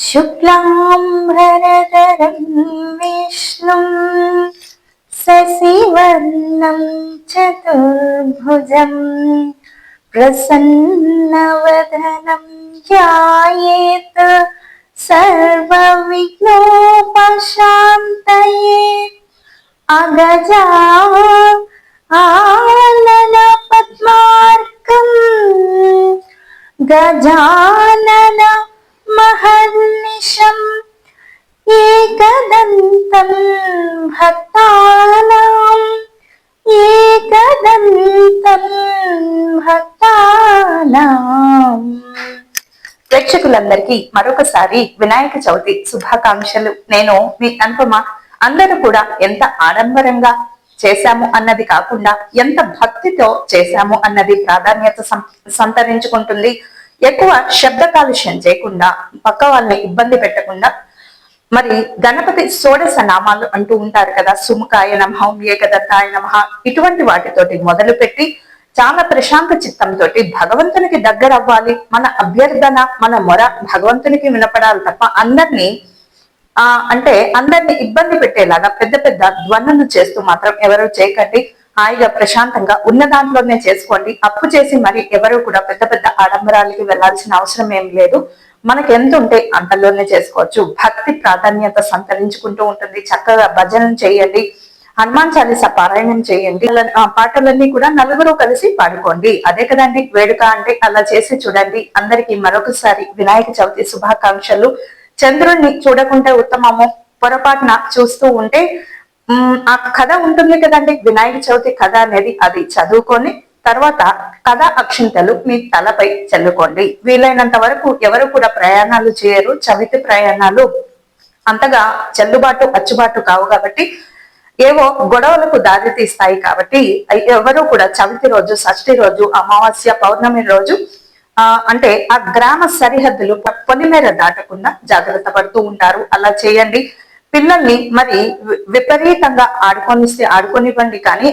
शुक्लाम्बरधरं विष्णुं शशिवर्णं चतुर्भुजं प्रसन्नवदनं ध्यायेत् सर्वविघ्नोपशान्तये अगजा आननपद्मार्कं गजानन महर्निशम् एकदन्तं భక్తానాం. ప్రేక్షకులందరికీ మరొకసారి వినాయక చవితి శుభాకాంక్షలు. నేను మీ అనుపమ. అందరూ కూడా ఎంత ఆడంబరంగా చేశాము అన్నది కాకుండా ఎంత భక్తితో చేశాము అన్నది ప్రాధాన్యత సంతరించుకుంటుంది. ఎక్కువ శబ్ద కాలుష్యం చేయకుండా, పక్క వాళ్ళని ఇబ్బంది పెట్టకుండా, మరి గణపతి షోడశ నామాలు అంటూ ఉంటారు కదా, సుముఖాయ నమః, ఏకదంతాయ నమః, ఇటువంటి వాటితోటి మొదలు పెట్టి చాలా ప్రశాంత చిత్తంతో భగవంతునికి దగ్గర అవ్వాలి. మన అభ్యర్థన, మన మొర భగవంతునికి వినపడాలి తప్ప అందరినీ అందరినీ ఇబ్బంది పెట్టేలాగా పెద్ద పెద్ద ధ్వనులు చేస్తూ మాత్రం ఎవరు చేయకండి. హాయిగా ప్రశాంతంగా ఉన్న దాంట్లోనే చేసుకోండి. అప్పు చేసి మరి ఎవరు కూడా పెద్ద పెద్ద ఆడంబరాలకి వెళ్లాల్సిన అవసరం ఏం లేదు. మనకి ఎంత ఉంటే అంతలోనే చేసుకోవచ్చు. భక్తి ప్రాధాన్యత సంతరించుకుంటూ ఉంటుంది. చక్కగా భజనలు చేయండి, హనుమాన్ చాలీస పారాయణం చేయండి. ఆ పాటలన్నీ కూడా నలుగురు కలిసి పాడుకోండి. అదే కదండి వేడుక అంటే. అలా చేసి చూడండి. అందరికీ మరొకసారి వినాయక చవితి శుభాకాంక్షలు. చంద్రుణ్ణి చూడకుంటే ఉత్తమము, పొరపాటున చూస్తూ ఉంటే ఆ కథ ఉంటుంది కదండి, వినాయక చవితి కథ అనేది, అది చదువుకొని తర్వాత కథ అక్షింతలు మీ తలపై చల్లుకోండి. వీలైనంత వరకు ఎవరు కూడా ప్రయాణాలు చేయరు. చవితి ప్రయాణాలు అంతగా అచ్చుబాటు కావు కాబట్టి, ఏవో గొడవలకు దారి తీస్తాయి కాబట్టి ఎవరు కూడా చవితి రోజు, షష్ఠి రోజు, అమావాస్య, పౌర్ణమి రోజు ఆ గ్రామ సరిహద్దులు పొలిమేర దాటకుండా జాగ్రత్త పడుతూ ఉంటారు. అలా చేయండి. పిల్లల్ని మరి విపరీతంగా ఆడుకోనివ్వండి, కానీ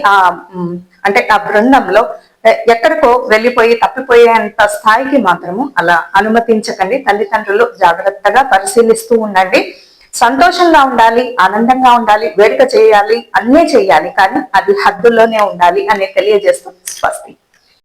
ఆ బృందంలో ఎక్కడికో వెళ్ళిపోయి తప్పిపోయేంత స్థాయికి మాత్రము అలా అనుమతించకండి. తల్లిదండ్రులు జాగ్రత్తగా పరిశీలిస్తూ ఉండండి. సంతోషంగా ఉండాలి, ఆనందంగా ఉండాలి, వేడుక చేయాలి, అన్నీ చేయాలి, కానీ అది హద్దుల్లోనే ఉండాలి అని తెలియజేస్తూ స్వస్తి.